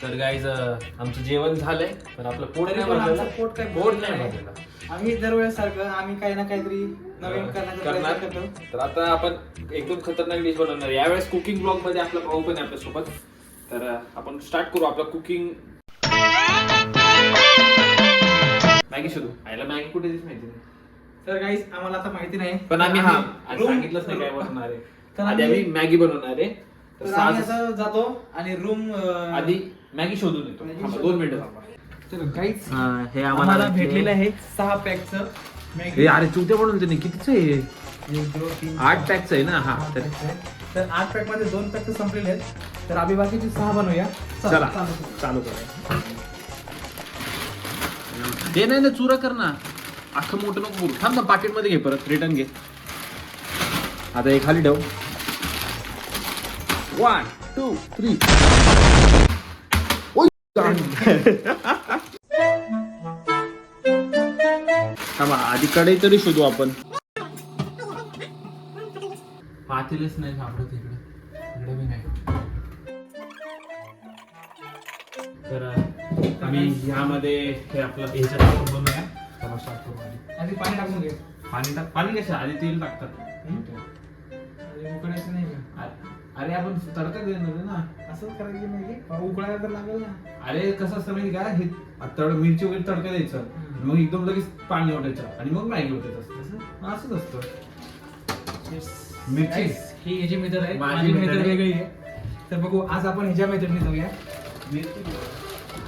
तर गाईज आमचं जेवण झालंय तर आपलं पोट तरी नाही पण भरलेलं. आमचं पोट काही पोट भरलेलं नाही नाही. भरलेलं. आम्ही दरवेळेस सारखं आम्ही काही ना काहीतरी नवीन करण्याचा करणार. प्रयत्न करतो. तर आता आपण एकदम खतरनाक डिश बनवणार. यावेळेस कुकिंग ब्लॉग मध्ये आपला भाऊ पण आहे आपल्यासोबत. तर आपण स्टार्ट करू आपलं कुकिंग. मॅगी शोधू. आयला मॅगी कुठे दिसत माहिती नाही. तर गाईस आम्हाला आता माहिती नाही पण आम्ही आज room- सांगितलंच नाही काय बनवणार आहे. तर आधी आम्ही मॅगी बनवणार आहे. तर तर आम्ही सहा- आता जातो आणि रूम आधी मॅगी शोधून येतो. थांबा, 2 मिनिटं थांबा. तर गाईस हे आम्हाला भेटलेलं आहे 6 पॅकचं हे अरे चुत्या बनवून ते कितीच आहे? 1 2 3 8 पॅकचं आहे ना. हा तर तर 8 पॅक मध्ये 2 पॅक तर संपलेले आहेत. तर आम्ही बाकीचे 6 बनवूया. चला चालू करू. चालू करूया. ते नाही ना चुरा कर ना. अख्खं मोठं नको करू. थांब ना पाकिट मध्ये घे परत रिटर्न घे. आता हे खाली ठेव. 1 2 3 थांबा आधी कढई तरी शोधू आपण. पातेलच नाही सापडत इकडे. इकडे बी नाही. तर आम्ही ह्यामध्ये हे आपलं ह्याच्यात टाकून बनवूया. चला स्टार्ट करू आधी. आधी पाणी टाकून घे. पाणी कशा आधी तेल टाकतात. अरे उकळायचं नाही का? अरे आपण तडका देणार ना. असंच करायचं नाही की उकळायला तर लागेल ना. अरे कसं असतं माहिती का हे मिरची वगैरे तडका द्यायचं मग एकदम लगेच पाणी ओतायचं आणि मग मॅगी ओतायचं असतं. असंच असतं. मिरची ही ह्याची मेथड आहे. माझी माझी method मेथड आहे. वेगळी आहे. तर बघू आज आपण ह्याच्या मेथडने जाऊया. मिरची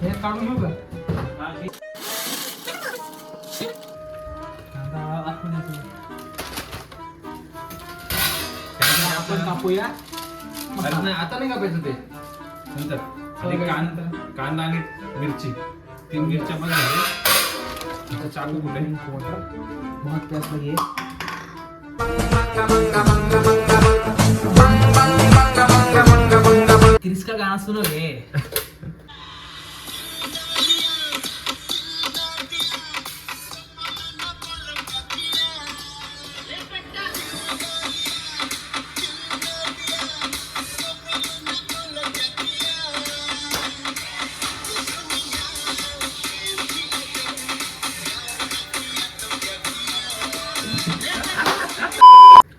हे काढून घेऊ का? हा, हे- कांदा आतमध्ये ठेवू. कांदा आपण कापूया. अरे नाही आता नाही कापायचं ते नंतर आधी कांदा आणि मिरची 3 मिरच्या पण झाल्या. आता चाकू कुठे बहुत प्यास लगी है. किसका गाना सुनोगे?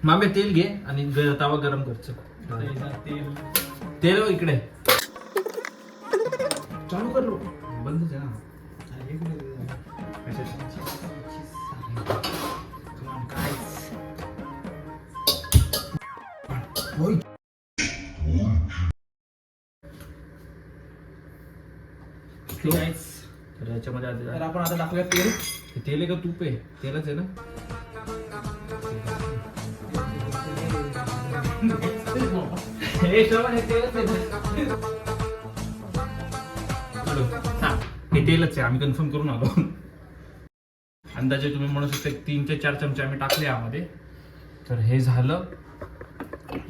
मामे तेल घे आणि तवा गरम करचं. तेल इकडे चालू कर लो. बंद आहे ना. तर याच्यामध्ये आधी तर आपण आता टाकूया तेल. हे तेल आहे का तूप आहे? तेलच आहे ना. हे तेलच आहे. आम्ही कन्फर्म करून आलो. अंदाजे तुम्ही म्हणू शकता 3 ते 4 चमचे आम्ही टाकले यामध्ये. तर हे झालं.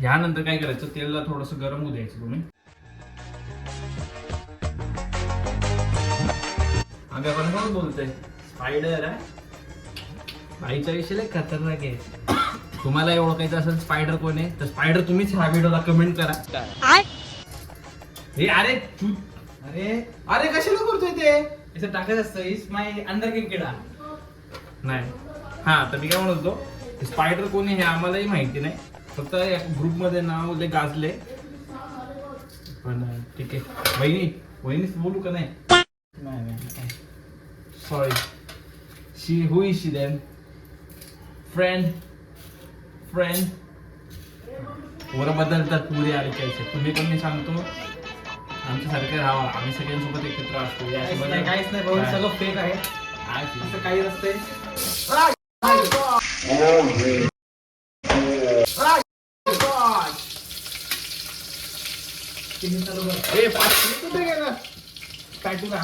यानंतर काय करायचं तेलला थोडस गरम होऊ द्यायचं तुम्ही. आम्ही आपण कोण बोलतोय स्पायडर आहे. आईच्या विषयी खतरनाक आहे. तुम्हाला हे ओळखायचं असेल स्पायडर कोण आहे तर स्पायडर तुम्हीच ह्या व्हिडिओला कमेंट करा. हे अरे अरे अरे कशाला करतोय ते? असं टाकायचं असतं. इज माय अंडर किडा. नाही हा तर मी काय म्हणत होतो स्पायडर कोण आहे हे आम्हालाही माहिती नाही. फक्त ग्रुप मध्ये नाव लय गाजले. पण ठीक आहे. वहिनीच बोलू का नाही? नाही sorry. She who is she then? Friend पोरं बदलतात पुरे आले कैसे. तुम्ही पण मी सांगतो आमच्यासारखे राहावा. आम्ही सगळ्यांसोबत एकत्र असतो. काहीच नाही भाऊ. सगळं फेक आहे. असं काही नसतंय. ए, 5 मिनिट कुठे गेलं? काय तुला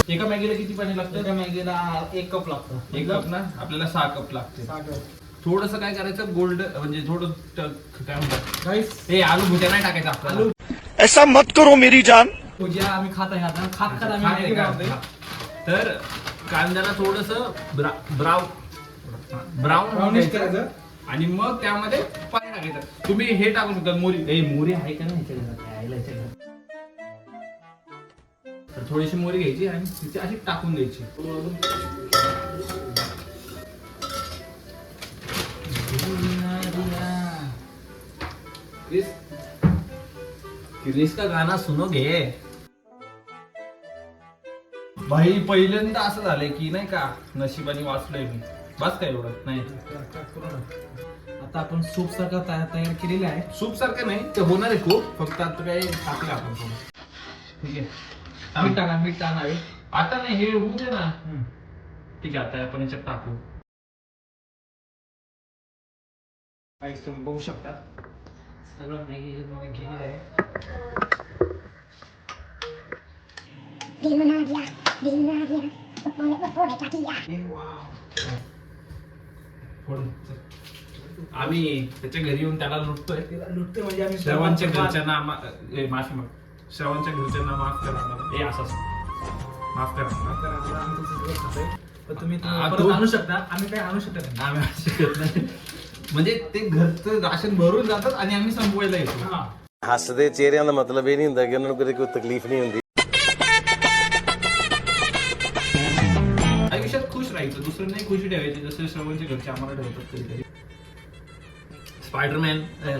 एका मॅगीला किती पाणी लागतं? एका मॅगीला 1 कप लागतो. 1 कप ना आपल्याला 6 कप लागते. 6 कप. थोडस काय करायचं गोल्ड म्हणजे थोडं काय म्हणतात गाईस हे आलू भुट्या नाही टाकायचं आपल्याला. आलू ऐसा मत करो मेरी जान. भुजिया आम्ही खात आहे आता. खात खात आम्ही आहे मॅगी का? बनवतोय. तर कांद्याला थोडस ब्राऊन ब्राउनिश करायचं. आणि मग त्यामध्ये पाणी टाकायचं तुम्ही हे टाकू शकता मोरी मोरी आहे का नाही तर थोडीशी मोरी घ्यायची आणि तिची अशी टाकून द्यायची क्रिस का गाना सुनोगे भाई पहिल्यांदा असं झालंय की नाही का नशिबाने वाचलोय मी बस काय एवढं नाही आता आपण सूप सारखं तयार केलेलं आहे. सूप सारखं नाही ते होणार आहे खूप फक्त आता काय टाकलं आपण थोडं ठीक आहे मीठ टाकावे. आता नाही हे होऊ दे ना ठीक आहे आता आपण याच्यात टाकू गाईस तुम्ही बघू शकता सगळं मॅगी घेतलेलं आहे. आम्ही त्याच्या घरी येऊन त्याला लुटतोय म्हणजे आम्ही श्रवणच्या घरच्यांना माफी माग श्रवणच्या घरच्यांना माफ करा हे असं माफ करा पण तुम्ही आ, परत तू- आणू शकता. आम्ही काही आणू शकत नाही. आम्ही असं करत नाही म्हणजे ते घरचं राशन भरून जातात आणि आम्ही संपवायला येतो हा ਹੱਸਦੇ ਚਿਹਰਿਆਂ ਦਾ ਮਤਲਬ ਇਹ ਨਹੀਂ ਹੁੰਦਾ ਕਿ ਉਹਨਾਂ ਨੂੰ ਕਦੇ ਕੋਈ ਤਕਲੀਫ ਨਹੀਂ ਹੁੰਦੀ आयुष्यात खुश राहायचं दुसऱ्यांनाही खुशी ठेवायची जसं श्रवणच्या घरचे आम्हाला ठेवतात कधीतरी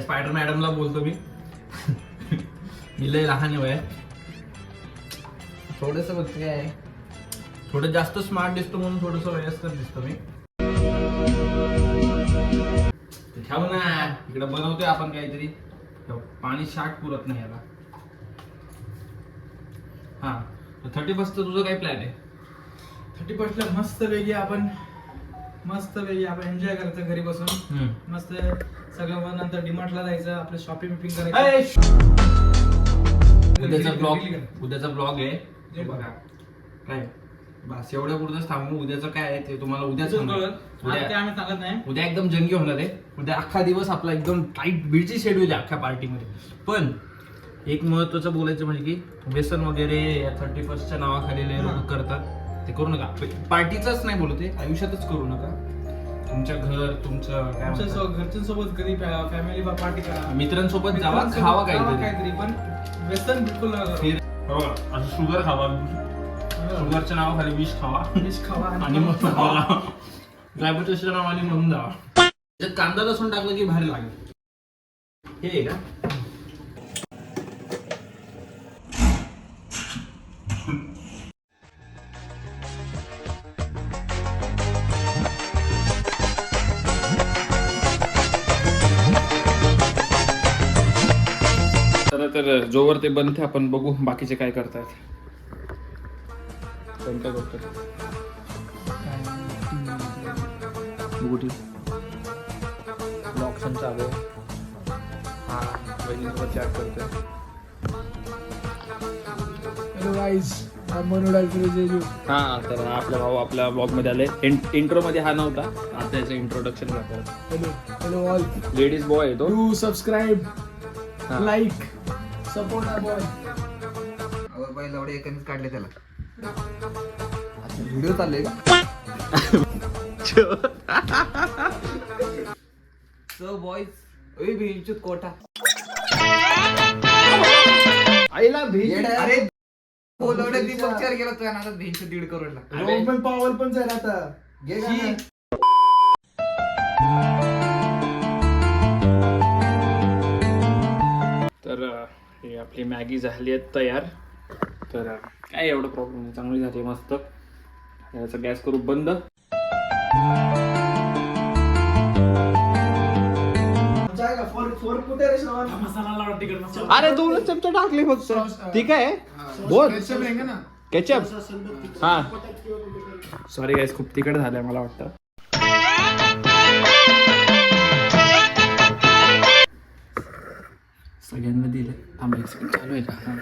स्पायडर मॅडमला बोलतो मी मी लय लहान आहे वयात थोडस बघते आहे थोडं जास्त स्मार्ट दिसतो म्हणून थोडस वयस्कर दिसतो मी ठेव ना इकडे बनवतोय आपण काहीतरी पाणी शाट पुरत नाही याला हा 31st तुझं काय प्लॅन आहे 31st ला मस्त वेगळी आपण एन्जॉय करायचं घरी बसून मस्त सगळं मग नंतर डीमार्टला जायचं आपलं शॉपिंग करायचं. उद्याचा ब्लॉग आहे ते बघा काय बस एवढ्या पुरतच थांबू उद्याचं काय आहे ते तुम्हाला उद्याच ते आम्ही सांगत नाही. उद्या एकदम जंगी होणार आहे उद्या अख्खा दिवस आपला एकदम टाईट बिझी शेड्यूल आहे अख्ख्या पार्टीमध्ये पण एक महत्वाचं बोलायचं म्हणजे की व्यसन वगैरे 31st च्या नावाखाली लोक करतात ते करू नका पार्टीचंच नाही बोलत आहे आयुष्यातच करू नका तुमच्या घर तुमचं काय म्हणतात, घरच्यांसोबत घरी फॅमिली पार्टी करा मित्रांसोबत जावा खावा काहीतरी पण व्यसन बिलकुल नका करू. बघा असं शुगर खावा शुगरच्या नावाखाली विष खावा फिश खावा आणि मग डायबिटीसच्या नावाने म्हणून जावा त्याच्यात कांदा लसूण टाकलं की भारी लागेल हे आहे का तर जोवर ते बनते आपण बघू बाकीचे काय करतात कोणत्या करतात बघू ठीक ऑप्शन चालू आहे हा बहिणीवर चॅट करतोय हॅलो गाईज जेजू. हा तर आपला भाऊ आपल्या ब्लॉग मध्ये आले इंट्रो मध्ये हा नव्हता आता याचं इंट्रोडक्शन करतो हॅलो ऑल लेडीज बॉय आहे तो डू सबस्क्राईब हा. Like support boy. बैल एवढे एकानेच काढले त्याला व्हिडिओ चालले का सो बॉयज ओय भेंचूत कोटा आईला भेट अरे बोलवडे ती पक्षावर गेला तो ना भेंचूत 1.5 करोडला पण पावर पण जाईल आता घे गाणं. तर ही आपली मॅगी झाली आहे तयार तर काय एवढं प्रॉब्लेम नाही चांगली झाली मस्त याचा गॅस करू बंद अरे 2 चमचे टाकले फक्त ठीक आहे बोल केचप हा सॉरी गाईस खूप तिखट झालंय मला वाटतं सगळ्यांना दिलं थांबा एक सेकंड चालू आहे का हां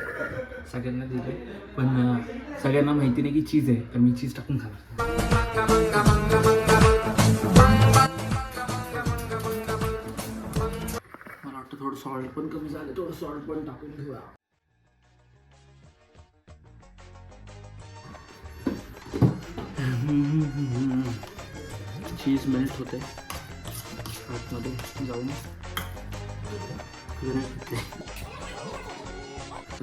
सगळ्यांना दिलं पण सगळ्यांना माहिती नाही की चीज आहे तर मी चीज टाकून खाणार मला वाटतं थोडं सॉल्ट पण कमी झालं थोडं सॉल्ट पण टाकून घेऊया चीज मेल्ट होते आतमध्ये जाऊन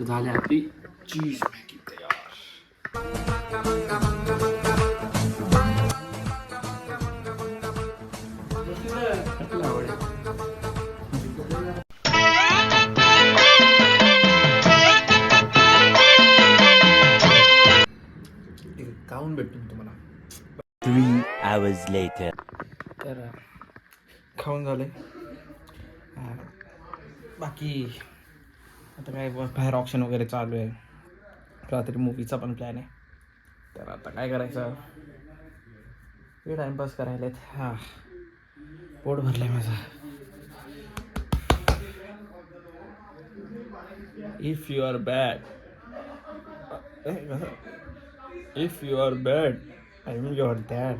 झाले आपली चीज मॅगी तयार. कसलं आवडेल? खाऊन भेटतो मी तुम्हाला. 3 hours later. तर खाऊन झाले. बाकी आता काय बाहेर ऑप्शन वगैरे चालू आहे. रात्री मूवीचा पण प्लॅन आहे. तर आता काय करायचं, हे टाइमपास करायलेत. हां, पोट भरलंय माझं. If you are bad, if you are bad I am your dad.